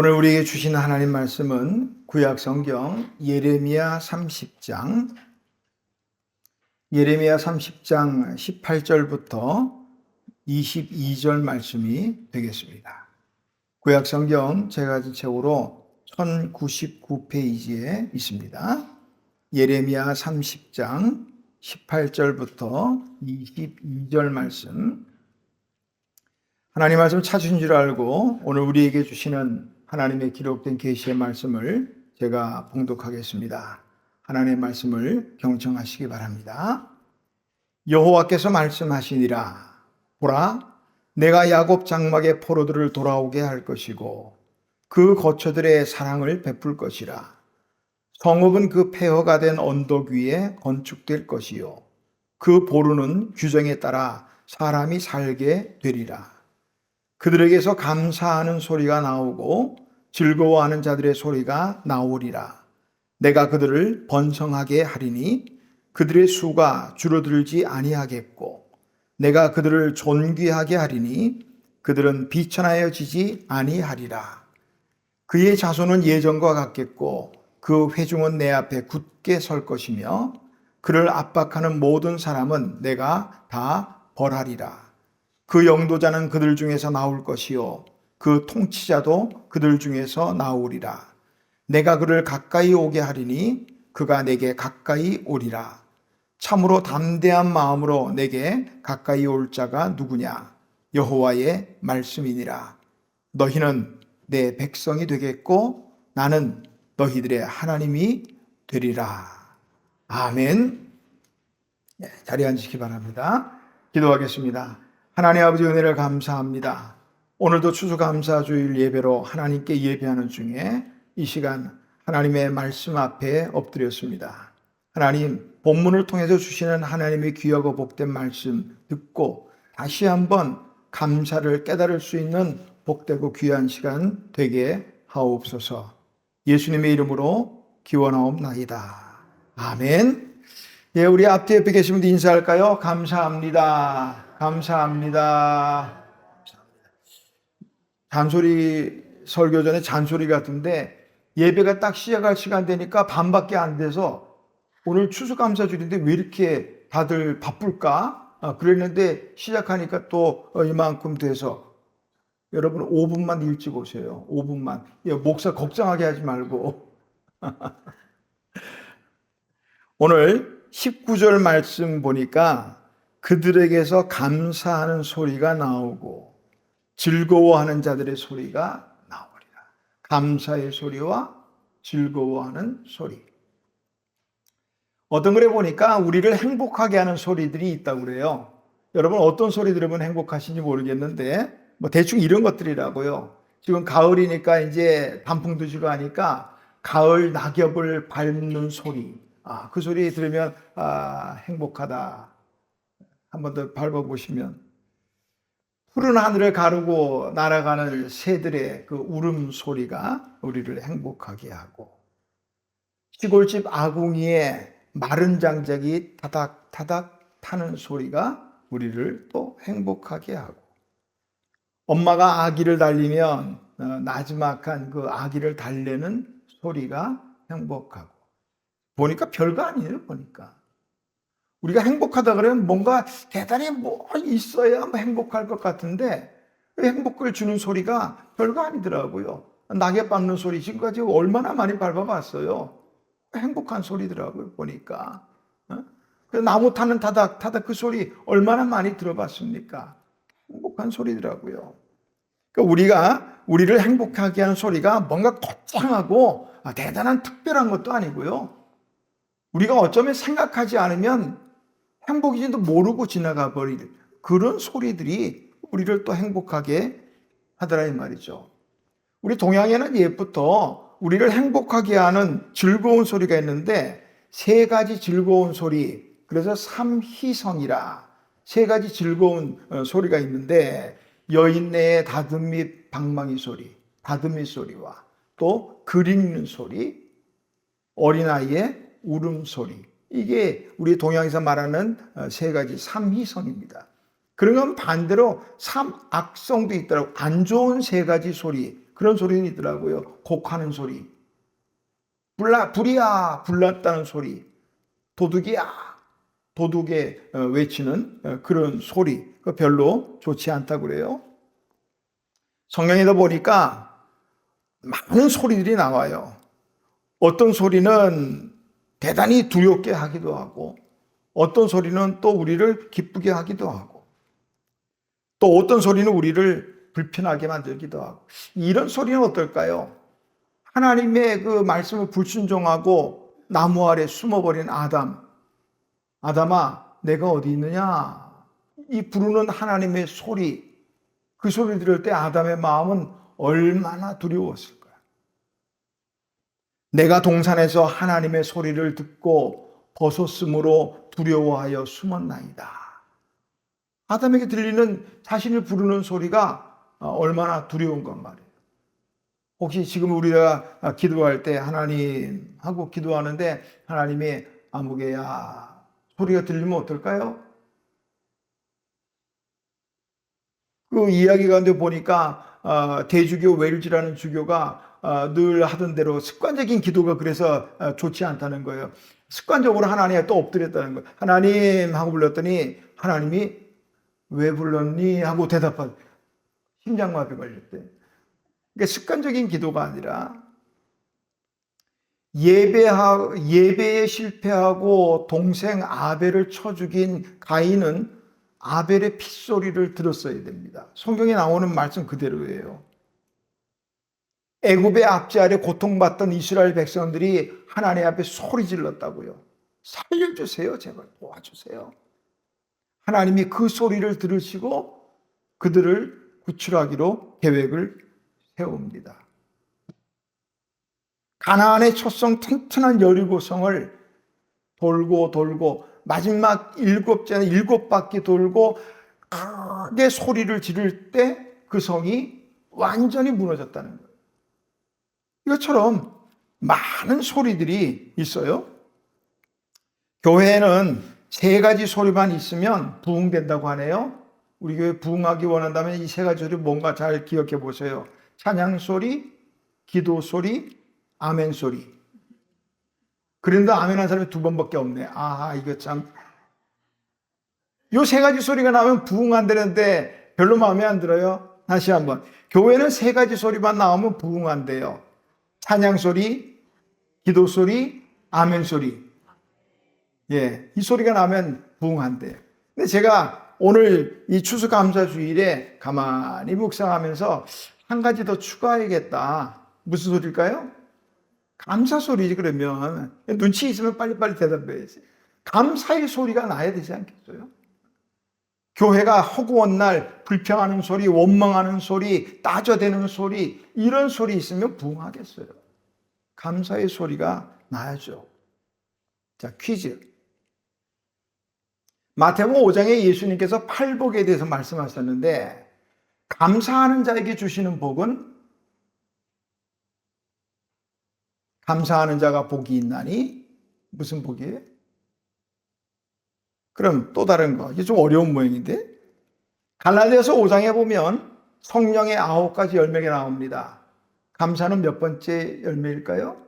오늘 우리에게 주신 하나님 말씀은 구약 성경 예레미야 30장 18절부터 22절 말씀이 되겠습니다. 구약 성경 제가 가진 책으로 1099페이지에 있습니다. 예레미야 30장 18절부터 22절 말씀. 하나님 말씀 찾으신 줄 알고 오늘 우리에게 주시는 하나님의 기록된 계시의 말씀을 제가 봉독하겠습니다. 하나님의 말씀을 경청하시기 바랍니다. 여호와께서 말씀하시니라. 보라, 내가 야곱 장막의 포로들을 돌아오게 할 것이고 그 거처들의 사랑을 베풀 것이라. 성읍은 그 폐허가 된 언덕 위에 건축될 것이요 그 보루는 규정에 따라 사람이 살게 되리라. 그들에게서 감사하는 소리가 나오고 즐거워하는 자들의 소리가 나오리라. 내가 그들을 번성하게 하리니 그들의 수가 줄어들지 아니하겠고 내가 그들을 존귀하게 하리니 그들은 비천하여지지 아니하리라. 그의 자손은 예전과 같겠고 그 회중은 내 앞에 굳게 설 것이며 그를 압박하는 모든 사람은 내가 다 벌하리라. 그 영도자는 그들 중에서 나올 것이요 그 통치자도 그들 중에서 나오리라. 내가 그를 가까이 오게 하리니 그가 내게 가까이 오리라. 참으로 담대한 마음으로 내게 가까이 올 자가 누구냐? 여호와의 말씀이니라. 너희는 내 백성이 되겠고 나는 너희들의 하나님이 되리라. 아멘. 자리에 앉으시기 바랍니다. 기도하겠습니다. 하나님 아버지 은혜를 감사합니다. 오늘도 추수감사주일 예배로 하나님께 예배하는 중에 이 시간 하나님의 말씀 앞에 엎드렸습니다. 하나님, 본문을 통해서 주시는 하나님의 귀하고 복된 말씀 듣고 다시 한번 감사를 깨달을 수 있는 복되고 귀한 시간 되게 하옵소서. 예수님의 이름으로 기원하옵나이다. 아멘. 예, 우리 앞뒤 옆에 계신 분들 인사할까요? 감사합니다. 감사합니다. 잔소리, 설교 전에 잔소리 같은데 예배가 딱 시작할 시간 되니까 반밖에 안 돼서 오늘 추수감사주일인데 왜 이렇게 다들 바쁠까? 그랬는데 시작하니까 또 이만큼 돼서 여러분 5분만 일찍 오세요. 5분만. 목사 걱정하게 하지 말고. 오늘 19절 말씀 보니까 그들에게서 감사하는 소리가 나오고 즐거워하는 자들의 소리가 나오리라. 감사의 소리와 즐거워하는 소리. 어떤 글에 보니까 우리를 행복하게 하는 소리들이 있다고 그래요. 여러분 어떤 소리 들으면 행복하신지 모르겠는데 대충 이런 것들이라고요. 지금 가을이니까 이제 단풍 드시고 하니까 가을 낙엽을 밟는 소리. 그 소리 들으면 행복하다. 한 번 더 밟아보시면 푸른 하늘을 가르고 날아가는 새들의 그 울음소리가 우리를 행복하게 하고 시골집 아궁이에 마른 장작이 타닥타닥 타는 소리가 우리를 또 행복하게 하고 엄마가 아기를 달리면 나지막한 그 아기를 달래는 소리가 행복하고 보니까 별거 아니에요. 보니까 우리가 행복하다 그러면 뭔가 대단히 뭐 있어야 행복할 것 같은데 행복을 주는 소리가 별거 아니더라고요. 낙엽 밟는 소리 지금까지 얼마나 많이 밟아봤어요. 행복한 소리더라고요. 보니까 나무 타는 타닥타닥 그 소리 얼마나 많이 들어봤습니까? 행복한 소리더라고요. 그러니까 우리를 행복하게 하는 소리가 뭔가 거창하고 대단한 특별한 것도 아니고요. 우리가 어쩌면 생각하지 않으면 행복인지도 모르고 지나가 버릴 그런 소리들이 우리를 또 행복하게 하더라 이 말이죠. 우리 동양에는 옛부터 우리를 행복하게 하는 즐거운 소리가 있는데 세 가지 즐거운 소리, 그래서 삼희성이라 세 가지 즐거운 소리가 있는데 여인네의 다듬이 방망이 소리, 다듬이 소리와 또 글 읽는 소리, 어린아이의 울음소리. 이게 우리 동양에서 말하는 세 가지 삼희성입니다. 그러면 반대로 삼악성도 있더라고. 안 좋은 세 가지 소리. 그런 소리는 있더라고요. 곡하는 소리, 불이야 불났다는 소리, 도둑이야 도둑에 외치는 그런 소리, 별로 좋지 않다고 그래요. 성경에다 보니까 많은 소리들이 나와요. 어떤 소리는 대단히 두렵게 하기도 하고, 어떤 소리는 또 우리를 기쁘게 하기도 하고, 또 어떤 소리는 우리를 불편하게 만들기도 하고. 이런 소리는 어떨까요? 하나님의 그 말씀을 불순종하고 나무 아래 숨어버린 아담아 내가 어디 있느냐, 이 부르는 하나님의 소리, 그 소리 들을 때 아담의 마음은 얼마나 두려웠을 거야. 내가 동산에서 하나님의 소리를 듣고 벗었으므로 두려워하여 숨었나이다. 아담에게 들리는 자신을 부르는 소리가 얼마나 두려운 건 말이에요. 혹시 지금 우리가 기도할 때 하나님 하고 기도하는데 하나님이 아무개야 소리가 들리면 어떨까요? 그 이야기 가운데 보니까 대주교 웰즈라는 주교가 늘 하던 대로 습관적인 기도가 그래서 좋지 않다는 거예요. 습관적으로 하나님에 또 엎드렸다는 거예요. 하나님 하고 불렀더니 하나님이 왜 불렀니? 하고 대답하고 심장마비 걸렸대. 그러니까 습관적인 기도가 아니라 예배에 실패하고 동생 아벨을 쳐 죽인 가인은 아벨의 핏소리를 들었어야 됩니다. 성경에 나오는 말씀 그대로예요. 애굽의 압제 아래 고통받던 이스라엘 백성들이 하나님 앞에 소리 질렀다고요. 살려주세요. 제발 도와주세요. 하나님이 그 소리를 들으시고 그들을 구출하기로 계획을 세웁니다. 가나안의 초성 튼튼한 여리고성을 돌고 마지막 7바퀴 돌고 크게 소리를 지를 때 그 성이 완전히 무너졌다는 거예요. 이것처럼 많은 소리들이 있어요. 교회에는 3가지 소리만 있으면 부흥된다고 하네요. 우리 교회 부흥하기 원한다면 이 3가지 소리 뭔가 잘 기억해 보세요. 찬양 소리, 기도 소리, 아멘 소리. 그런데 아멘 한 사람이 2번밖에 없네. 이거 참. 요 3가지 소리가 나오면 부흥한다는데 별로 마음에 안 들어요. 다시 한번. 교회는 3가지 소리만 나오면 부흥한대요. 찬양 소리, 기도 소리, 아멘 소리. 예, 이 소리가 나면 부흥한대요. 근데 제가 오늘 이 추수감사주일에 가만히 묵상하면서 한 가지 더 추가해야겠다. 무슨 소리일까요? 감사 소리지. 그러면 눈치 있으면 빨리빨리 대답해야지. 감사의 소리가 나야 되지 않겠어요? 교회가 허구한 날 불평하는 소리, 원망하는 소리, 따져대는 소리, 이런 소리 있으면 부흥하겠어요? 감사의 소리가 나야죠. 자, 퀴즈. 마태복음 5장에 예수님께서 팔복에 대해서 말씀하셨는데 감사하는 자에게 주시는 복은 감사하는 자가 복이 있나니 무슨 복이에요? 그럼 또 다른 거. 이게 좀 어려운 모양인데. 갈라디아서 5장에 보면 성령의 9가지 열매가 나옵니다. 감사는 몇 번째 열매일까요?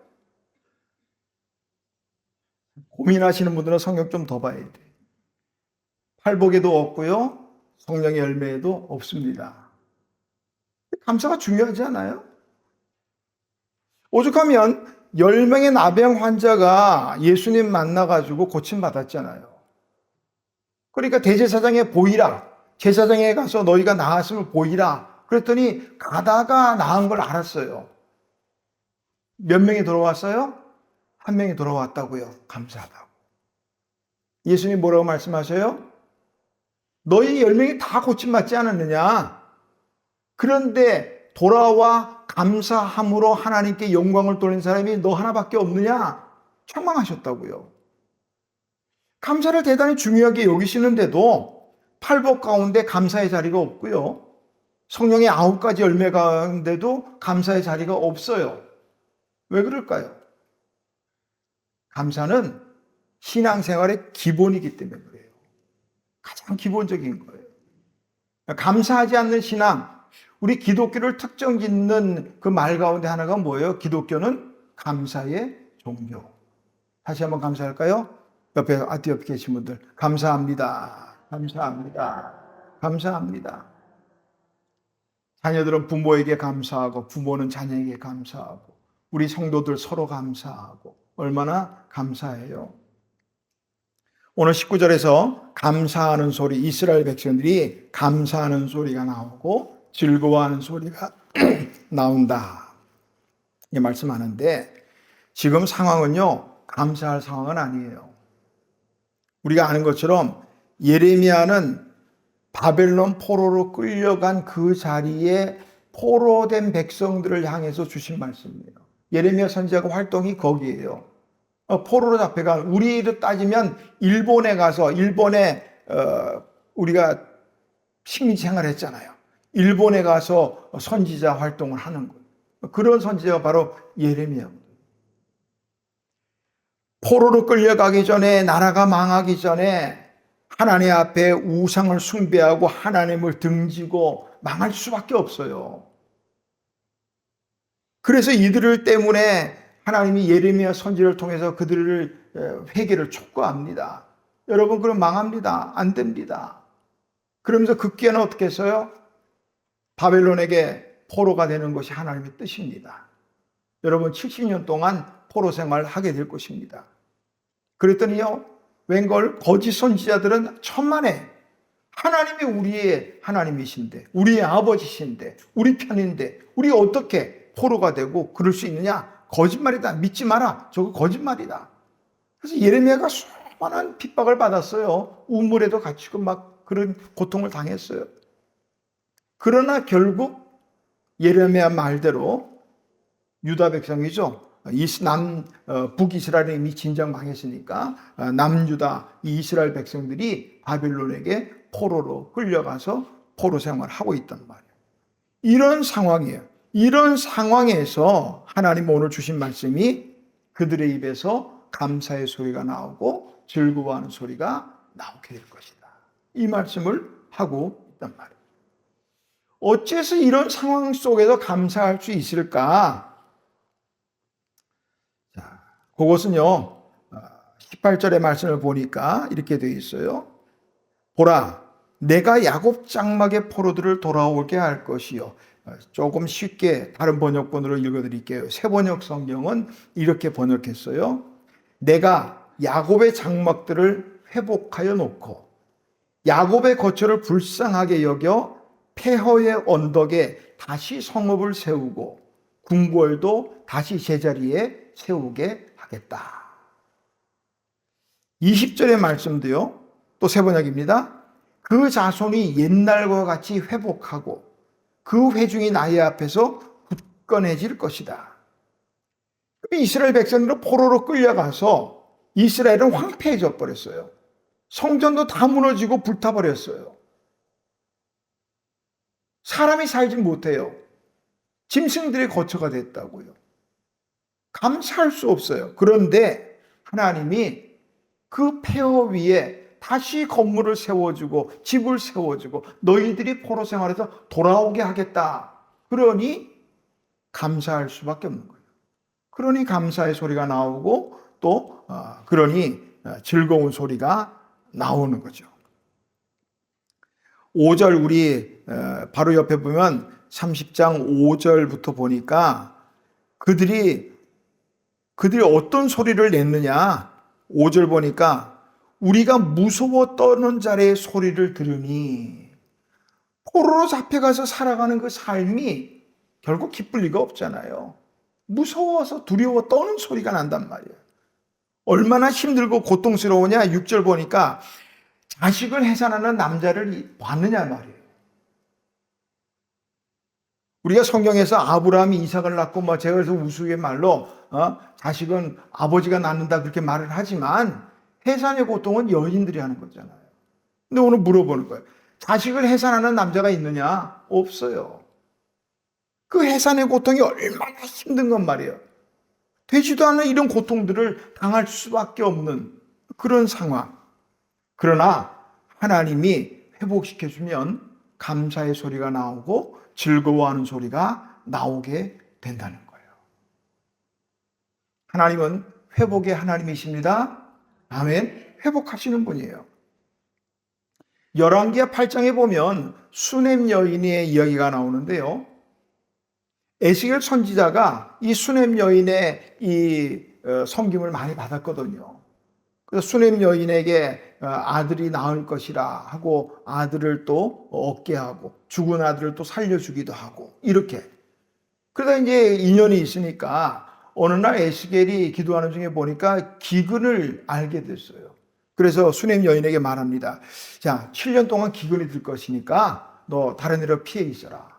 고민하시는 분들은 성경 좀 더 봐야 돼. 팔복에도 없고요. 성령의 열매에도 없습니다. 감사가 중요하지 않아요? 오죽하면 10명의 나병 환자가 예수님 만나가지고 고침받았잖아요. 그러니까 대제사장에 보이라. 제사장에 가서 너희가 나았음을 보이라. 그랬더니 가다가 나은 걸 알았어요. 몇 명이 돌아왔어요? 1명이 돌아왔다고요. 감사하다고. 예수님 뭐라고 말씀하셔요? 너희 10명이 다 고침받지 않았느냐? 그런데 돌아와 감사함으로 하나님께 영광을 돌린 사람이 너 하나밖에 없느냐? 책망하셨다고요. 감사를 대단히 중요하게 여기시는데도 팔복 가운데 감사의 자리가 없고요. 성령의 9가지 열매 가운데도 감사의 자리가 없어요. 왜 그럴까요? 감사는 신앙생활의 기본이기 때문에 그래요. 가장 기본적인 거예요. 감사하지 않는 신앙, 우리 기독교를 특정 짓는 그 말 가운데 하나가 뭐예요? 기독교는 감사의 종교. 다시 한번 감사할까요? 앞에 계신 분들 감사합니다. 감사합니다. 감사합니다. 자녀들은 부모에게 감사하고 부모는 자녀에게 감사하고 우리 성도들 서로 감사하고 얼마나 감사해요. 오늘 19절에서 감사하는 소리, 이스라엘 백성들이 감사하는 소리가 나오고 즐거워하는 소리가 나온다. 이 말씀하는데 지금 상황은요, 감사할 상황은 아니에요. 우리가 아는 것처럼 예레미야는 바벨론 포로로 끌려간 그 자리에 포로된 백성들을 향해서 주신 말씀이에요. 예레미야 선지자가 활동이 거기에요. 포로로 잡혀간, 우리로 따지면 일본에 가서 우리가 식민지 생활을 했잖아요. 일본에 가서 선지자 활동을 하는 거예요. 그런 선지자가 바로 예레미야입니다. 포로로 끌려가기 전에, 나라가 망하기 전에 하나님 앞에 우상을 숭배하고 하나님을 등지고 망할 수밖에 없어요. 그래서 이들을 때문에 하나님이 예레미야 선지를 통해서 그들을 회개를 촉구합니다. 여러분, 그럼 망합니다. 안 됩니다. 그러면서 급기야는 어떻게 했어요? 바벨론에게 포로가 되는 것이 하나님의 뜻입니다. 여러분, 70년 동안 포로 생활을 하게 될 것입니다. 그랬더니요, 웬걸 거짓 선지자들은 천만에 하나님이 우리의 하나님이신데, 우리의 아버지신데, 우리 편인데 우리 어떻게 포로가 되고 그럴 수 있느냐? 거짓말이다. 믿지 마라. 저거 거짓말이다. 그래서 예레미야가 수많은 핍박을 받았어요. 우물에도 갇히고 막 그런 고통을 당했어요. 그러나 결국 예레미야 말대로 유다 백성이죠. 북이스라엘이 이미 진작 망했으니까 남유다 이스라엘 백성들이 바벨론에게 포로로 끌려가서 포로 생활을 하고 있단 말이에요. 이런 상황이에요. 이런 상황에서 하나님 오늘 주신 말씀이 그들의 입에서 감사의 소리가 나오고 즐거워하는 소리가 나오게 될 것이다. 이 말씀을 하고 있단 말이에요. 어째서 이런 상황 속에서 감사할 수 있을까? 그것은요, 18절의 말씀을 보니까 이렇게 되어 있어요. 보라, 내가 야곱 장막의 포로들을 돌아오게 할 것이요. 조금 쉽게 다른 번역본으로 읽어드릴게요. 새 번역 성경은 이렇게 번역했어요. 내가 야곱의 장막들을 회복하여 놓고 야곱의 거처를 불쌍하게 여겨 폐허의 언덕에 다시 성읍을 세우고 궁궐도 다시 제자리에 세우게 하겠다. 20절의 말씀도요, 또 새 번역입니다. 그 자손이 옛날과 같이 회복하고 그 회중이 나의 앞에서 굳건해질 것이다. 이스라엘 백성들은 포로로 끌려가서 이스라엘은 황폐해져 버렸어요. 성전도 다 무너지고 불타버렸어요. 사람이 살지 못해요. 짐승들의 거처가 됐다고요. 감사할 수 없어요. 그런데 하나님이 그 폐허 위에 다시 건물을 세워주고 집을 세워주고 너희들이 포로 생활에서 돌아오게 하겠다. 그러니 감사할 수밖에 없는 거예요. 그러니 감사의 소리가 나오고 또 그러니 즐거운 소리가 나오는 거죠. 5절 우리 바로 옆에 보면 30장 5절부터 보니까 그들이 어떤 소리를 냈느냐. 5절 보니까 우리가 무서워 떠는 자의 소리를 들으니, 포로로 잡혀가서 살아가는 그 삶이 결국 기쁠 리가 없잖아요. 무서워서 두려워 떠는 소리가 난단 말이에요. 얼마나 힘들고 고통스러우냐. 6절 보니까 자식을 해산하는 남자를 봤느냐 말이에요. 우리가 성경에서 아브라함이 이삭을 낳고 제가 그래서 우스갯말로 자식은 아버지가 낳는다 그렇게 말을 하지만 해산의 고통은 여인들이 하는 거잖아요. 근데 오늘 물어보는 거예요. 자식을 해산하는 남자가 있느냐? 없어요. 그 해산의 고통이 얼마나 힘든 건 말이에요. 되지도 않은 이런 고통들을 당할 수밖에 없는 그런 상황. 그러나 하나님이 회복시켜주면 감사의 소리가 나오고 즐거워하는 소리가 나오게 된다는 거예요. 하나님은 회복의 하나님이십니다. 아멘. 회복하시는 분이에요. 열왕기하 8장에 보면 수넴 여인의 이야기가 나오는데요. 에스겔 선지자가 이 수넴 여인의 이 섬김을 많이 받았거든요. 그래서 수넴 여인에게 아들이 낳을 것이라 하고 아들을 또 얻게 하고 죽은 아들을 또 살려주기도 하고 이렇게. 그러다 이제 인연이 있으니까 어느 날 에스겔이 기도하는 중에 보니까 기근을 알게 됐어요. 그래서 수넴 여인에게 말합니다. 자, 7년 동안 기근이 들 것이니까 너 다른 데로 피해 있어라.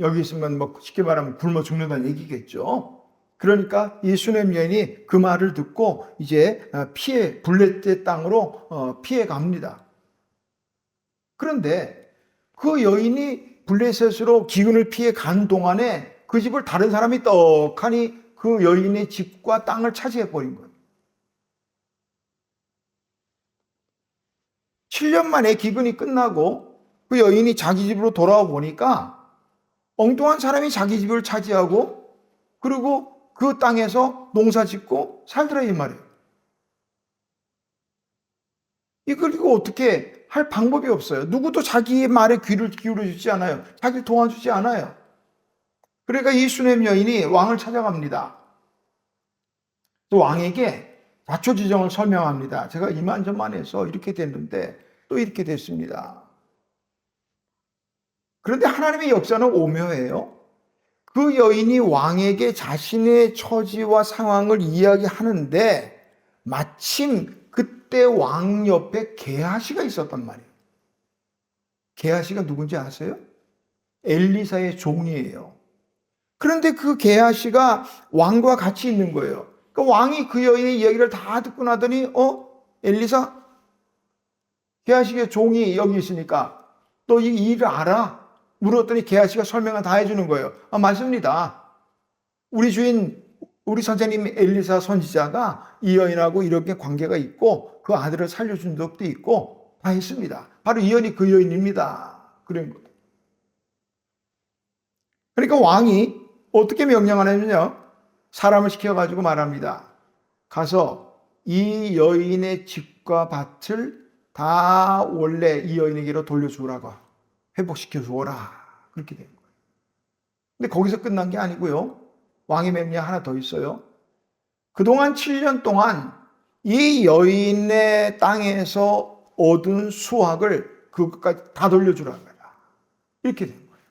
여기 있으면 뭐 쉽게 말하면 굶어 죽는다는 얘기겠죠. 그러니까 이 수넴 여인이 그 말을 듣고 이제 블레셋 땅으로 피해 갑니다. 그런데 그 여인이 블레셋으로 기근을 피해 간 동안에 그 집을 다른 사람이 떡하니 그 여인의 집과 땅을 차지해 버린 거예요. 7년 만에 기근이 끝나고 그 여인이 자기 집으로 돌아와 보니까 엉뚱한 사람이 자기 집을 차지하고 그리고 그 땅에서 농사 짓고 살더라 이 말이에요. 이걸 어떻게 할 방법이 없어요. 누구도 자기의 말에 귀를 기울여주지 않아요. 자기를 도와주지 않아요. 그러니까 이 수넴 여인이 왕을 찾아갑니다. 또 왕에게 자초지정을 설명합니다. 제가 이만저만해서 이렇게 됐는데 또 이렇게 됐습니다. 그런데 하나님의 역사는 오묘해요. 그 여인이 왕에게 자신의 처지와 상황을 이야기하는데 마침 그때 왕 옆에 게하시가 있었단 말이에요. 게하시가 누군지 아세요? 엘리사의 종이에요. 그런데 그 게하시가 왕과 같이 있는 거예요. 그러니까 왕이 그 여인의 이야기를 다 듣고 나더니 엘리사? 게하시의 종이 여기 있으니까 너 이 일을 알아? 물었더니 게하시가 설명을 다 해주는 거예요. 맞습니다. 우리 주인, 우리 선생님 엘리사 선지자가 이 여인하고 이렇게 관계가 있고 그 아들을 살려준 적도 있고 다 했습니다. 바로 이 여인이 그 여인입니다. 그런 거예요. 그러니까 왕이 어떻게 명령하냐면요. 사람을 시켜가지고 말합니다. 가서 이 여인의 집과 밭을 다 원래 이 여인에게로 돌려주라고 회복시켜 주어라. 그렇게 된 거예요. 근데 거기서 끝난 게 아니고요. 왕의 명령 하나 더 있어요. 그동안 7년 동안 이 여인의 땅에서 얻은 수확을 그것까지 다 돌려주라는 거야. 이렇게 된 거예요.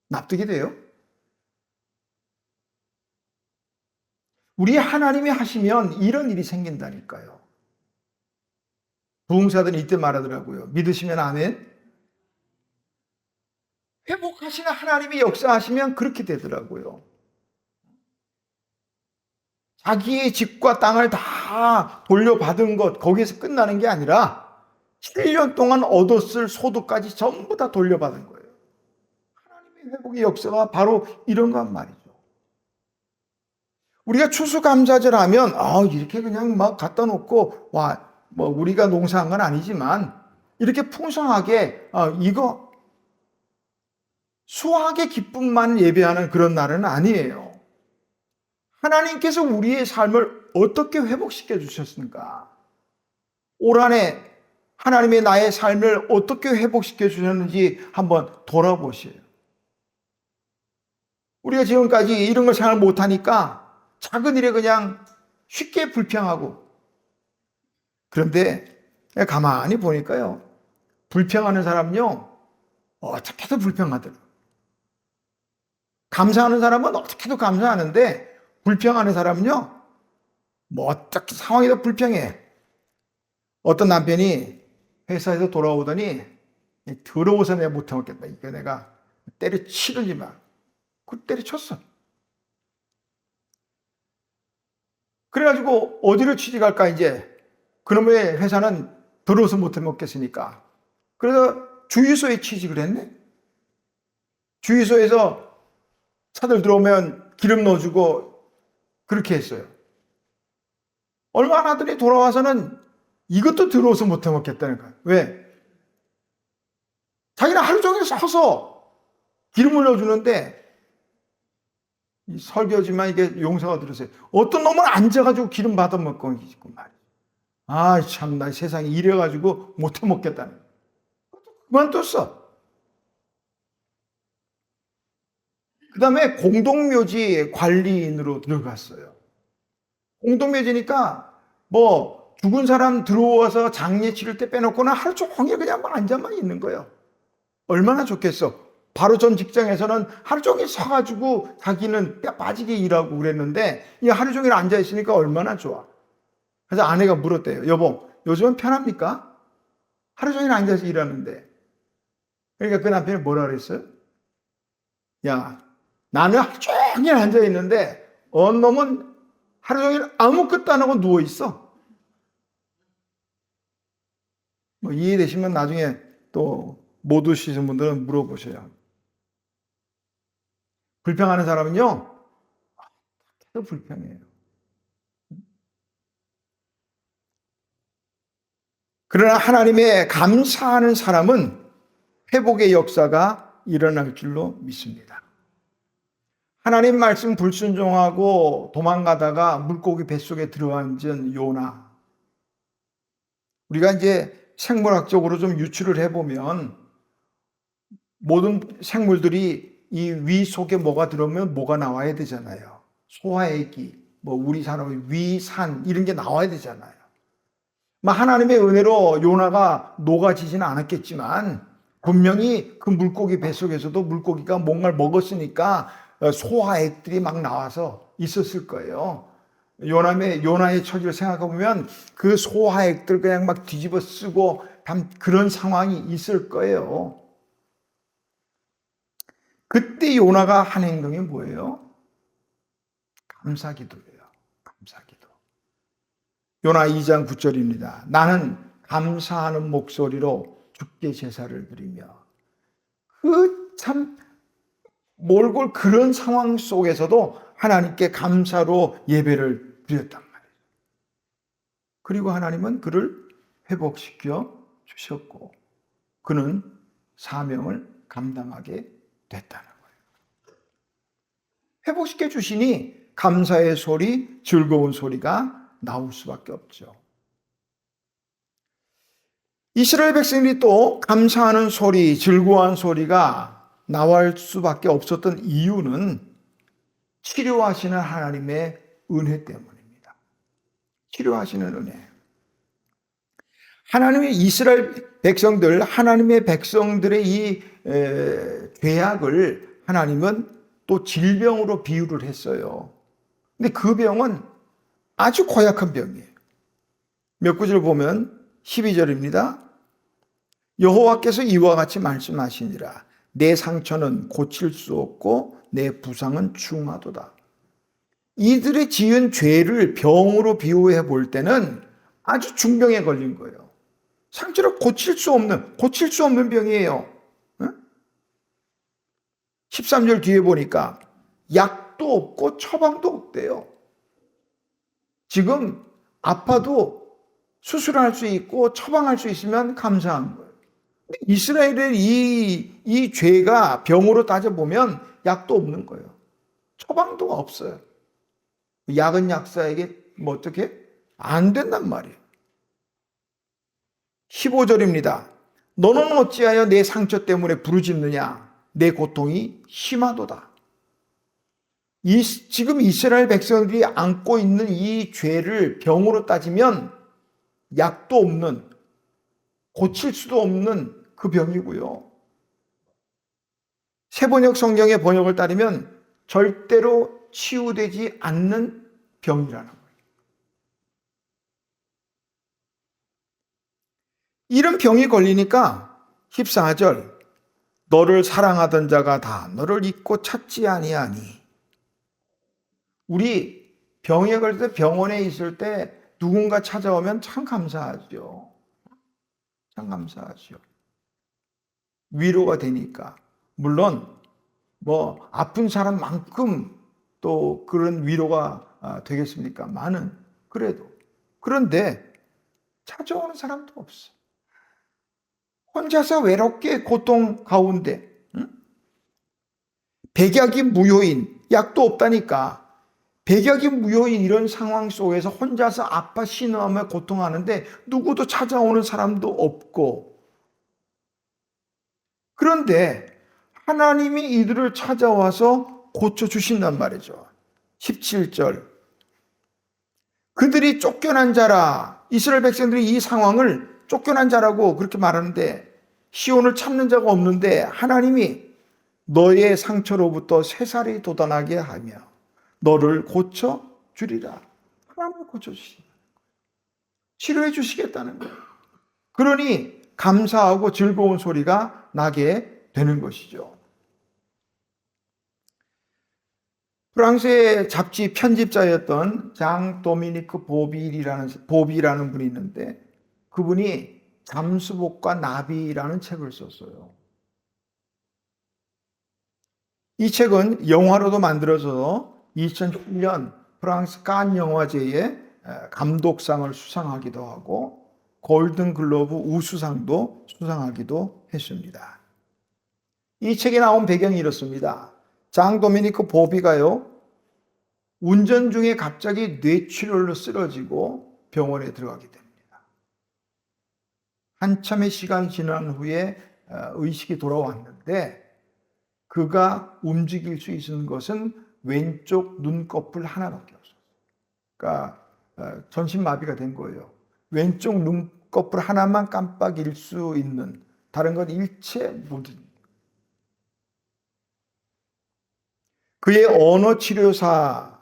납득이 돼요? 우리 하나님이 하시면 이런 일이 생긴다니까요. 부흥사들은 이때 말하더라고요. 믿으시면 아멘. 회복하시는 하나님이 역사하시면 그렇게 되더라고요. 자기의 집과 땅을 다 돌려받은 것, 거기에서 끝나는 게 아니라 7년 동안 얻었을 소득까지 전부 다 돌려받은 거예요. 하나님의 회복의 역사가 바로 이런 건 말이죠. 우리가 추수감사절 하면 이렇게 그냥 막 갖다 놓고 뭐 우리가 농사한 건 아니지만 이렇게 풍성하게 이거 수확의 기쁨만 예배하는 그런 날은 아니에요. 하나님께서 우리의 삶을 어떻게 회복시켜 주셨습니까? 올 한 해 하나님의 나의 삶을 어떻게 회복시켜 주셨는지 한번 돌아보세요. 우리가 지금까지 이런 걸 생각 못하니까 작은 일에 그냥 쉽게 불평하고, 그런데 가만히 보니까요, 불평하는 사람은요 어떻게도 불평하더라고요. 감사하는 사람은 어떻게도 감사하는데 불평하는 사람은요 뭐 어떻게 상황이 더 불평해. 어떤 남편이 회사에서 돌아오더니 더러워서 내가 못 참겠다, 이거 내가 때려치르지 마. 그 때려쳤어. 그래가지고 어디로 취직할까, 이제 그놈의 회사는 더러워서 못 먹겠으니까. 그래서 주유소에 취직을 했네. 주유소에서 차들 들어오면 기름 넣어주고 그렇게 했어요. 얼마 안 하더니 돌아와서는 이것도 더러워서 못 먹겠다는 거예요. 왜? 자기는 하루 종일 서서 기름 흘려주는데, 이 설교지만 이게 용서가 들으세요. 어떤 놈은 앉아가지고 기름 받아먹고 있고 말이야. 아, 참, 나 세상에 이래가지고 못해 먹겠다는. 그만뒀어. 그 다음에 공동묘지 관리인으로 들어갔어요. 공동묘지니까 뭐 죽은 사람 들어와서 장례 치를 때 빼놓고는 하루 종일 그냥 막 앉아만 있는 거예요. 얼마나 좋겠어. 바로 전 직장에서는 하루 종일 서가지고 자기는 뼈 빠지게 일하고 그랬는데 이 하루 종일 앉아 있으니까 얼마나 좋아. 그래서 아내가 물었대요. 여보, 요즘은 편합니까? 하루 종일 앉아서 일하는데. 그러니까 그 남편이 뭐라 그랬어요? 야, 나는 하루 종일 앉아 있는데 어느 놈은 하루 종일 아무것도 안 하고 누워 있어. 뭐 이해되시면 나중에 또 못 오시는 분들은 물어보셔요. 불평하는 사람은요, 계속 불평해요. 그러나 하나님의 감사하는 사람은 회복의 역사가 일어날 줄로 믿습니다. 하나님 말씀 불순종하고 도망가다가 물고기 뱃속에 들어앉은 요나. 우리가 이제 생물학적으로 좀 유추를 해보면 모든 생물들이 이 위 속에 뭐가 들어오면 뭐가 나와야 되잖아요. 소화액이, 뭐 우리 사람의 위산 이런 게 나와야 되잖아요. 하나님의 은혜로 요나가 녹아지지는 않았겠지만 분명히 그 물고기 뱃속에서도 물고기가 뭔가를 먹었으니까 소화액들이 막 나와서 있었을 거예요. 요나의 처지를 생각해 보면 그 소화액들 그냥 막 뒤집어 쓰고 그런 상황이 있을 거예요. 그때 요나가 한 행동이 뭐예요? 감사기도예요. 감사기도. 요나 2장 9절입니다. 나는 감사하는 목소리로 주께 제사를 드리며. 참 몰골 그런 상황 속에서도 하나님께 감사로 예배를 드렸단 말이에요. 그리고 하나님은 그를 회복시켜 주셨고 그는 사명을 감당하게 됐다는 거예요. 회복시켜 주시니 감사의 소리, 즐거운 소리가 나올 수밖에 없죠. 이스라엘 백성들이 또 감사하는 소리, 즐거워하는 소리가 나올 수밖에 없었던 이유는 치료하시는 하나님의 은혜 때문입니다. 치료하시는 은혜. 하나님의 이스라엘 백성들, 하나님의 백성들의 이 죄악을 하나님은 또 질병으로 비유를 했어요. 근데 그 병은 아주 고약한 병이에요. 몇 구절 보면 12절입니다. 여호와께서 이와 같이 말씀하시니라. 내 상처는 고칠 수 없고 내 부상은 중하도다. 이들의 지은 죄를 병으로 비유해 볼 때는 아주 중병에 걸린 거예요. 상처를 고칠 수 없는 병이에요. 13절 뒤에 보니까 약도 없고 처방도 없대요. 지금 아파도 수술할 수 있고 처방할 수 있으면 감사한 거예요. 이스라엘의 이 죄가 병으로 따져보면 약도 없는 거예요. 처방도 없어요. 약은 약사에게 뭐 어떻게? 안 된단 말이에요. 15절입니다. 너는 어찌하여 내 상처 때문에 부르짖느냐? 내 고통이 심하도다. 지금 이스라엘 백성들이 안고 있는 이 죄를 병으로 따지면 약도 없는, 고칠 수도 없는 그 병이고요. 세번역 성경의 번역을 따르면 절대로 치유되지 않는 병이라는 거예요. 이런 병이 걸리니까 14절 너를 사랑하던 자가 다 너를 잊고 찾지 아니하니. 우리 병에 걸릴 때 병원에 있을 때 누군가 찾아오면 참 감사하죠. 참 감사하죠. 위로가 되니까. 물론 뭐 아픈 사람만큼 또 그런 위로가 되겠습니까? 많은. 그래도. 그런데 찾아오는 사람도 없어. 혼자서 외롭게 고통 가운데, 응? 백약이 무효인, 약도 없다니까. 백약이 무효인 이런 상황 속에서 혼자서 아파 신음하며 고통하는데 누구도 찾아오는 사람도 없고, 그런데 하나님이 이들을 찾아와서 고쳐주신단 말이죠. 17절. 그들이 쫓겨난 자라. 이스라엘 백성들이 이 상황을 쫓겨난 자라고 그렇게 말하는데, 시온을 찾는 자가 없는데 하나님이 너의 상처로부터 새살이 돋아나게 하며 너를 고쳐주리라. 하나님을 고쳐주시다. 치료해 주시겠다는 거예요. 그러니 감사하고 즐거운 소리가 나게 되는 것이죠. 프랑스의 잡지 편집자였던 장 도미니크 보비라는 분이 있는데, 그분이 잠수복과 나비라는 책을 썼어요. 이 책은 영화로도 만들어져서 2007년 프랑스 칸 영화제에 감독상을 수상하기도 하고 골든글로브 우수상도 수상하기도 했습니다. 이 책에 나온 배경이 이렇습니다. 장 도미니크 보비가요, 운전 중에 갑자기 뇌출혈로 쓰러지고 병원에 들어가게 됩니다. 한참의 시간이 지난 후에 의식이 돌아왔는데, 그가 움직일 수 있는 것은 왼쪽 눈꺼풀 하나밖에 없었어요. 그러니까 전신마비가 된 거예요. 왼쪽 눈꺼풀 하나만 깜빡일 수 있는, 다른 건 일체 모든. 그의 언어 치료사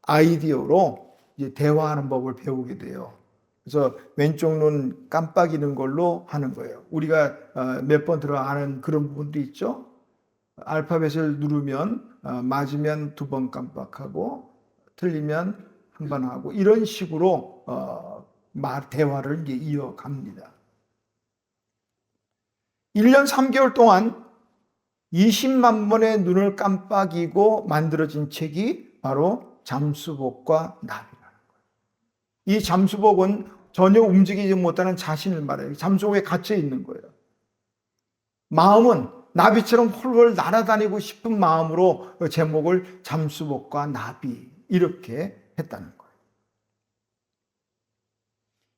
아이디어로 이제 대화하는 법을 배우게 돼요. 그래서 왼쪽 눈 깜빡이는 걸로 하는 거예요. 우리가 몇 번 들어 아는 그런 부분도 있죠. 알파벳을 누르면 맞으면 2번 깜빡하고 틀리면 한 번 하고, 이런 식으로 대화를 이제 이어갑니다. 1년 3개월 동안 20만 번의 눈을 깜빡이고 만들어진 책이 바로 잠수복과 나비라는 거예요. 이 잠수복은 전혀 움직이지 못하는 자신을 말해요. 잠수복에 갇혀 있는 거예요. 마음은 나비처럼 홀홀 날아다니고 싶은 마음으로 제목을 잠수복과 나비 이렇게 했다는 거예요.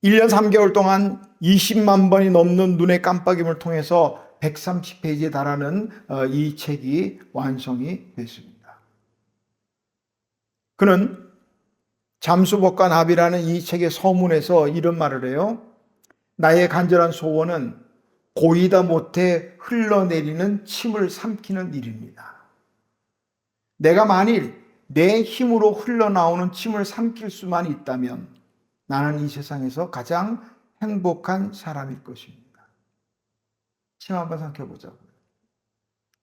1년 3개월 동안 20만 번이 넘는 눈의 깜빡임을 통해서 130페이지에 달하는 이 책이 완성이 됐습니다. 그는 잠수복과 나비라는 이 책의 서문에서 이런 말을 해요. 나의 간절한 소원은 고이다 못해 흘러내리는 침을 삼키는 일입니다. 내가 만일 내 힘으로 흘러나오는 침을 삼킬 수만 있다면 나는 이 세상에서 가장 행복한 사람일 것입니다. 침 한번 삼켜보자고요.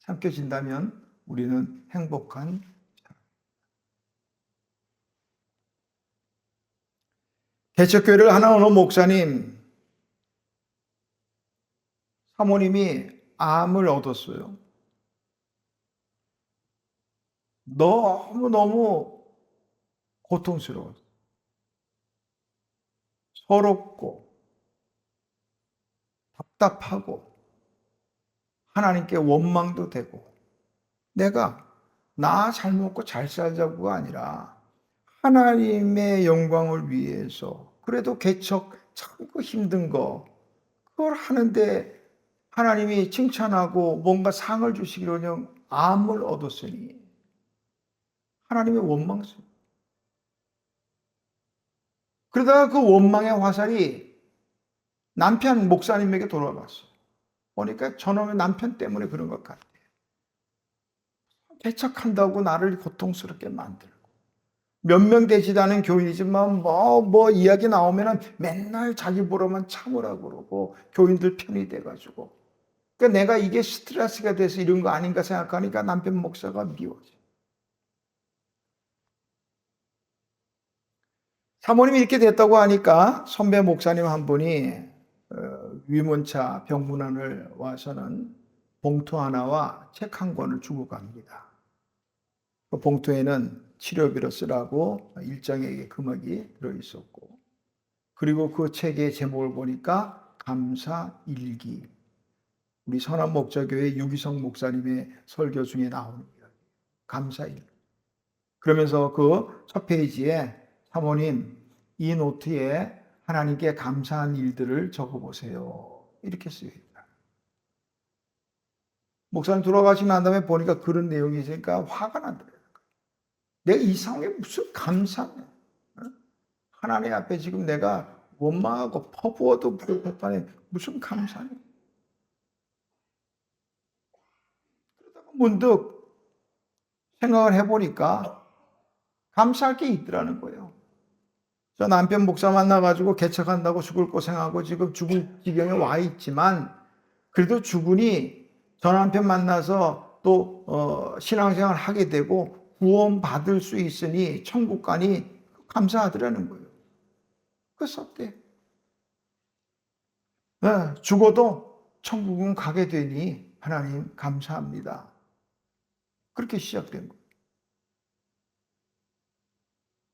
삼켜진다면 우리는 행복한 사람. 개척교회를 하나오는 목사님, 사모님이 암을 얻었어요. 너무너무 고통스러워요. 서럽고 답답하고 하나님께 원망도 되고, 내가 나 잘 먹고 잘 살자고가 아니라 하나님의 영광을 위해서, 그래도 개척 참 힘든 거 그걸 하는데 하나님이 칭찬하고 뭔가 상을 주시기로는 암을 얻었으니 하나님의 원망스러워. 그러다가 그 원망의 화살이 남편 목사님에게 돌아갔어요. 보니까 저놈의 남편 때문에 그런 것 같아요. 개척한다고 나를 고통스럽게 만들고, 몇 명 되지도 않은 교인이지만 뭐 이야기 나오면은 맨날 자기 보러만 참으라고 그러고 교인들 편이 돼가지고, 그러니까 내가 이게 스트레스가 돼서 이런 거 아닌가 생각하니까 남편 목사가 미워져. 사모님이 이렇게 됐다고 하니까 선배 목사님 한 분이 위문차 병문안을 와서는 봉투 하나와 책 한 권을 주고 갑니다. 그 봉투에는 치료비로 쓰라고 일정액의 금액이 들어있었고, 그리고 그 책의 제목을 보니까 감사 일기. 우리 선한목자교회 유기성 목사님의 설교 중에 나오는 이야기. 감사일. 그러면서 그 첫 페이지에 사모님 이 노트에 하나님께 감사한 일들을 적어보세요. 이렇게 쓰여 있다. 목사님 돌아가시고 난 다음에 보니까 그런 내용이 있으니까 화가 나더라고요. 내가 이 상황에 무슨 감사냐. 하나님 앞에 지금 내가 원망하고 퍼부어도 부족했다니 무슨 감사냐. 그러다가 문득 생각을 해보니까 감사할 게 있더라는 거예요. 저 남편 목사 만나가지고 개척한다고 죽을 고생하고 지금 죽을 지경에 와 있지만 그래도 죽으니 저 남편 만나서 또 신앙생활 하게 되고 구원 받을 수 있으니 천국 가니 감사하더라는 거예요. 그 썼대. 네, 죽어도 천국은 가게 되니 하나님 감사합니다. 그렇게 시작된 거예요.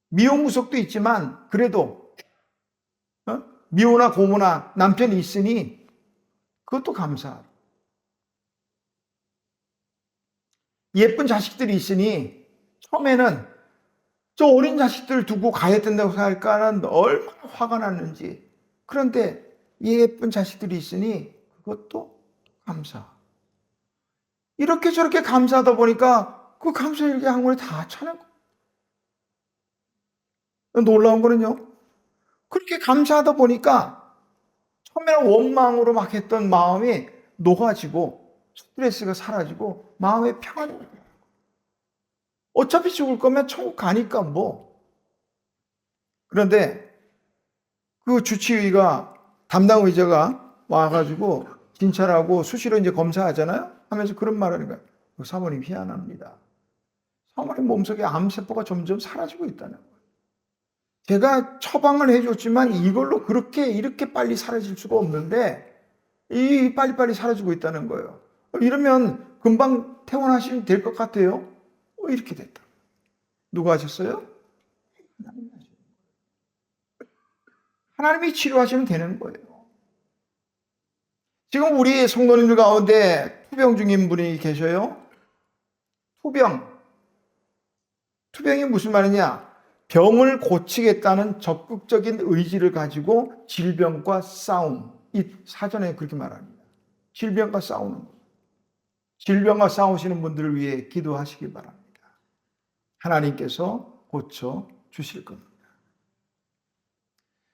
미혼무속도 있지만 그래도 미혼아 고모나 남편이 있으니 그것도 감사하고 예쁜 자식들이 있으니 처음에는 저 어린 자식들 두고 가야 된다고 생각하니까는 얼마나 화가 났는지. 그런데 예쁜 자식들이 있으니 그것도 감사. 이렇게 저렇게 감사하다 보니까 그 감사일기 한 권에 다 쳐낸 거예요. 놀라운 거는요. 그렇게 감사하다 보니까 처음에는 원망으로 막 했던 마음이 녹아지고 스트레스가 사라지고 마음의 평안이. 어차피 죽을 거면 천국 가니까 뭐. 그런데 그 주치의가 담당 의자가 와가지고 진찰하고 수시로 이제 검사하잖아요. 하면서 그런 말을 하는 거예요. 사모님 희한합니다. 사모님 몸속에 암세포가 점점 사라지고 있다는 거예요. 제가 처방을 해줬지만 이걸로 이렇게 빨리 사라질 수가 없는데 이 빨리빨리 사라지고 있다는 거예요. 이러면 금방 퇴원하시면 될 것 같아요. 이렇게 됐다. 누가 하셨어요? 하나님이 치료하시면 되는 거예요. 지금 우리 성도님들 가운데 투병 중인 분이 계셔요. 투병이 무슨 말이냐? 병을 고치겠다는 적극적인 의지를 가지고 질병과 싸움. 이 사전에 그렇게 말합니다. 질병과 싸우는 것. 질병과 싸우시는 분들을 위해 기도하시기 바랍니다. 하나님께서 고쳐 주실 겁니다.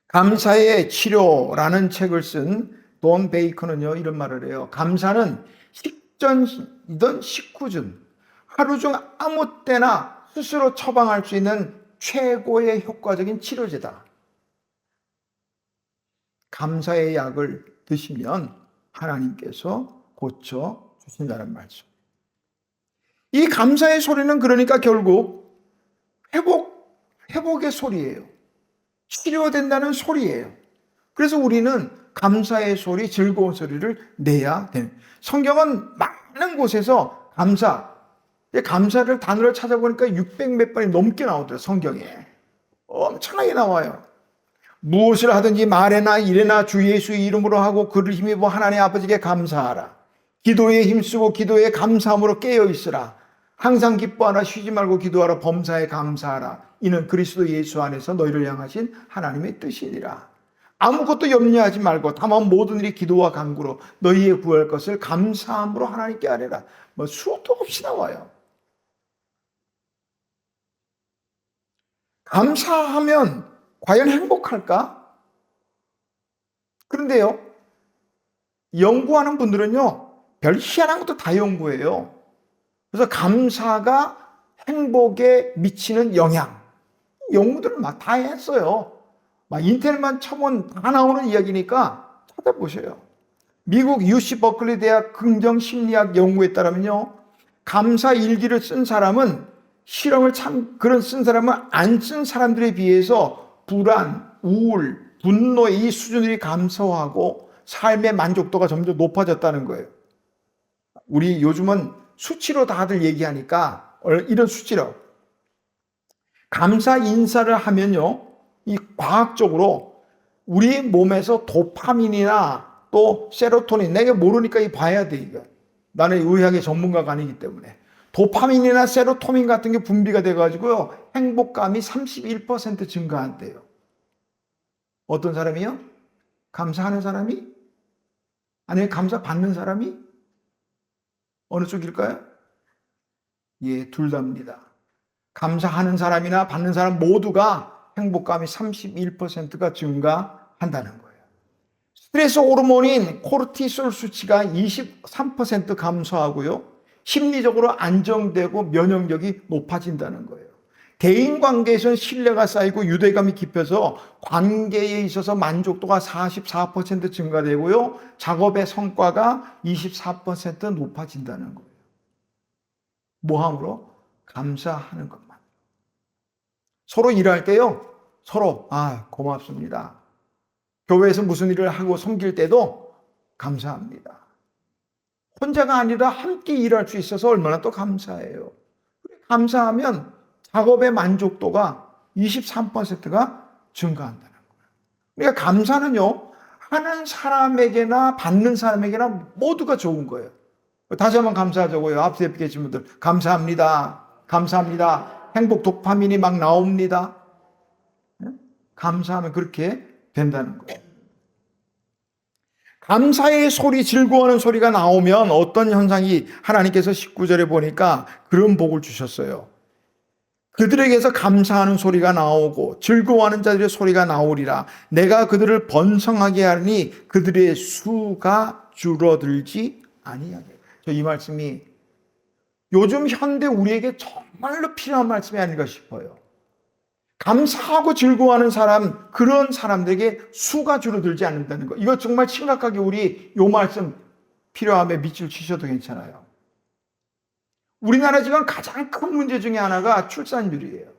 감사의 치료라는 책을 쓴 돈 베이커는요, 이런 말을 해요. 감사는 식전이든 식후든 하루 중 아무 때나 스스로 처방할 수 있는 최고의 효과적인 치료제다. 감사의 약을 드시면 하나님께서 고쳐 주신다는 말씀. 이 감사의 소리는 그러니까 결국 회복의 소리예요. 치료된다는 소리예요. 그래서 우리는 감사의 소리, 즐거운 소리를 내야 됩니다. 성경은 많은 곳에서 감사를 단어를 찾아보니까 600몇 번이 넘게 나오더라고요. 성경에. 엄청나게 나와요. 무엇을 하든지 말에나 일에나 주 예수의 이름으로 하고 그를 힘입어 하나님 아버지께 감사하라. 기도에 힘쓰고 기도에 감사함으로 깨어있으라. 항상 기뻐하라. 쉬지 말고 기도하라. 범사에 감사하라. 이는 그리스도 예수 안에서 너희를 향하신 하나님의 뜻이니라. 아무것도 염려하지 말고 다만 모든 일이 기도와 간구로 너희의 구할 것을 감사함으로 하나님께 아뢰라. 수도 없이 나와요. 감사하면 과연 행복할까? 그런데요, 연구하는 분들은요, 별 희한한 것도 다 연구해요. 그래서 감사가 행복에 미치는 영향, 연구들을 막 다 했어요. 인터넷만 쳐보면 다 나오는 이야기니까 찾아보세요. 미국 UC 버클리 대학 긍정심리학 연구에 따르면요, 감사 일기를 쓴 사람은 그런 쓴 사람은 안 쓴 사람들에 비해서 불안, 우울, 분노의 이 수준들이 감소하고 삶의 만족도가 점점 높아졌다는 거예요. 우리 요즘은 수치로 다들 얘기하니까 이런 수치로 감사 인사를 하면요, 이 과학적으로 우리 몸에서 도파민이나 또 세로토닌, 내가 모르니까 이 봐야 돼 이거. 나는 의학의 전문가가 아니기 때문에. 도파민이나 세로토닌 같은 게 분비가 돼가지고요 행복감이 31% 증가한대요. 어떤 사람이요? 감사하는 사람이? 아니면 감사 받는 사람이? 어느 쪽일까요? 예, 둘 다입니다. 감사하는 사람이나 받는 사람 모두가 행복감이 31%가 증가한다는 거예요. 스트레스 호르몬인 코르티솔 수치가 23% 감소하고요. 심리적으로 안정되고 면역력이 높아진다는 거예요. 대인관계에서는 신뢰가 쌓이고 유대감이 깊어서 관계에 있어서 만족도가 44% 증가되고요. 작업의 성과가 24% 높아진다는 거예요. 뭐함으로? 감사하는 것만. 서로 일할 때요. 서로 고맙습니다. 교회에서 무슨 일을 하고 섬길 때도 감사합니다. 혼자가 아니라 함께 일할 수 있어서 얼마나 또 감사해요. 감사하면 작업의 만족도가 23%가 증가한다는 거예요. 그러니까 감사는요, 하는 사람에게나 받는 사람에게나 모두가 좋은 거예요. 다시 한번 감사하자고요. 앞서 계신 분들 감사합니다. 감사합니다. 행복 도파민이 막 나옵니다. 감사하면 그렇게 된다는 거예요. 감사의 소리, 즐거워하는 소리가 나오면 어떤 현상이 하나님께서 19절에 보니까 그런 복을 주셨어요. 그들에게서 감사하는 소리가 나오고 즐거워하는 자들의 소리가 나오리라. 내가 그들을 번성하게 하니 그들의 수가 줄어들지 아니하게. 저 이 말씀이 요즘 현대 우리에게 정말로 필요한 말씀이 아닌가 싶어요. 감사하고 즐거워하는 사람, 그런 사람들에게 수가 줄어들지 않는다는 거. 이거 정말 심각하게 우리 요 말씀 필요함에 밑줄 치셔도 괜찮아요. 우리나라 지금 가장 큰 문제 중에 하나가 출산율이에요.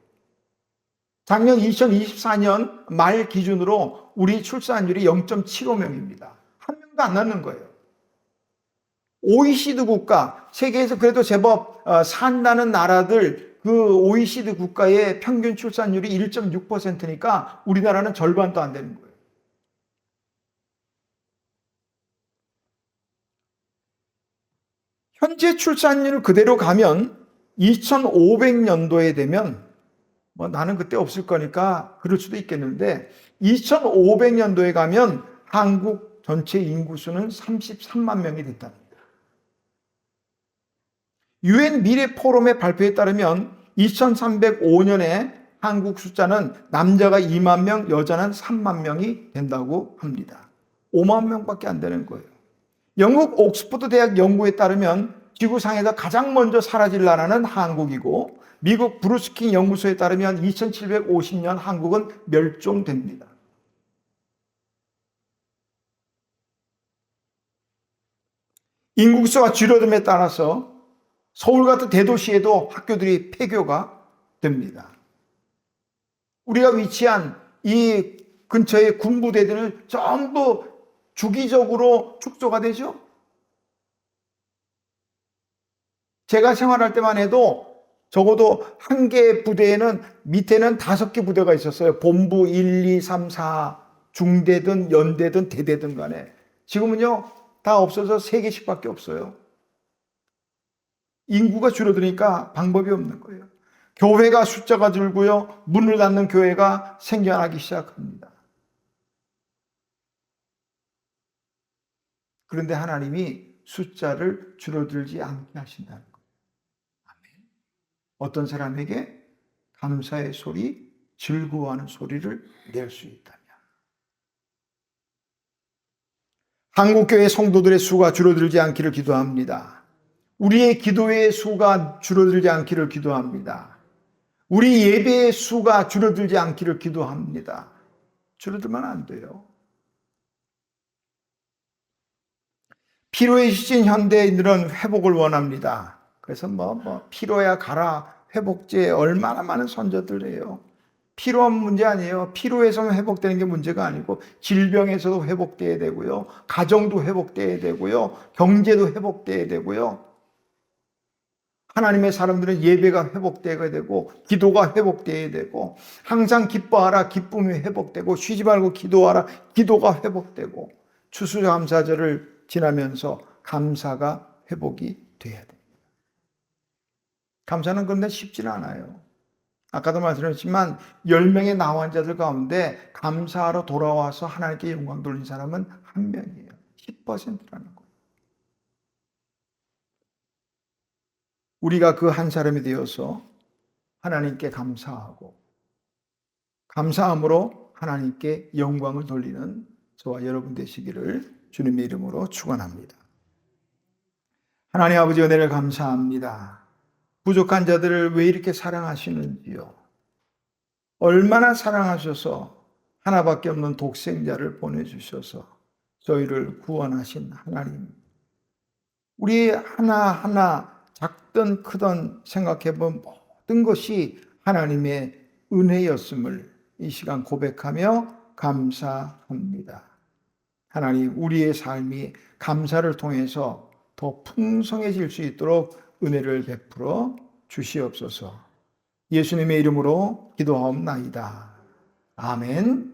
작년 2024년 말 기준으로 우리 출산율이 0.75명입니다. 한 명도 안 낳는 거예요. OECD 국가, 세계에서 그래도 제법 산다는 나라들, 그 OECD 국가의 평균 출산율이 1.6%니까 우리나라는 절반도 안 되는 거예요. 현재 출산율 그대로 가면 2500년도에 되면 나는 그때 없을 거니까 그럴 수도 있겠는데 2500년도에 가면 한국 전체 인구수는 33만 명이 됐답니다. 유엔 미래 포럼의 발표에 따르면 2305년에 한국 숫자는 남자가 2만 명, 여자는 3만 명이 된다고 합니다. 5만 명밖에 안 되는 거예요. 영국 옥스퍼드 대학 연구에 따르면 지구상에서 가장 먼저 사라질 나라는 한국이고 미국 브루스킹 연구소에 따르면 2750년 한국은 멸종됩니다. 인구수가 줄어듦에 따라서 서울 같은 대도시에도 학교들이 폐교가 됩니다. 우리가 위치한 이 근처의 군부대들은 전부 주기적으로 축소가 되죠. 제가 생활할 때만 해도 적어도 한 개의 부대에는 밑에는 5개 부대가 있었어요. 본부 1, 2, 3, 4 중대든 연대든 대대든 간에. 지금은요 다 없어서 3개씩밖에 없어요. 인구가 줄어드니까 방법이 없는 거예요. 교회가 숫자가 줄고요. 문을 닫는 교회가 생겨나기 시작합니다. 그런데 하나님이 숫자를 줄어들지 않게 하신다는 거예요. 아멘. 어떤 사람에게 감사의 소리, 즐거워하는 소리를 낼 수 있다면. 한국교회 성도들의 수가 줄어들지 않기를 기도합니다. 우리의 기도의 수가 줄어들지 않기를 기도합니다. 우리 예배의 수가 줄어들지 않기를 기도합니다. 줄어들면 안 돼요. 피로에 지친 현대인들은 회복을 원합니다. 그래서 피로야 가라, 회복제 얼마나 많은 선조들이에요. 피로한 문제 아니에요. 피로에서만 회복되는 게 문제가 아니고 질병에서도 회복돼야 되고요. 가정도 회복돼야 되고요. 경제도 회복돼야 되고요. 하나님의 사람들은 예배가 회복돼야 되고 기도가 회복돼야 되고 항상 기뻐하라, 기쁨이 회복되고 쉬지 말고 기도하라, 기도가 회복되고 추수감사절을 지나면서 감사가 회복이 돼야 됩니다. 감사는 그런데 쉽지는 않아요. 아까도 말씀드렸지만 10명의 나환자들 가운데 감사하러 돌아와서 하나님께 영광 돌린 사람은 1명이에요. 10%라는 거예요. 우리가 그 한 사람이 되어서 하나님께 감사하고 감사함으로 하나님께 영광을 돌리는 저와 여러분 되시기를 주님의 이름으로 축원합니다. 하나님 아버지 은혜를 감사합니다. 부족한 자들을 왜 이렇게 사랑하시는지요. 얼마나 사랑하셔서 하나밖에 없는 독생자를 보내주셔서 저희를 구원하신 하나님. 우리 하나하나 작든 크든 생각해본 모든 것이 하나님의 은혜였음을 이 시간 고백하며 감사합니다. 하나님, 우리의 삶이 감사를 통해서 더 풍성해질 수 있도록 은혜를 베풀어 주시옵소서. 예수님의 이름으로 기도하옵나이다. 아멘.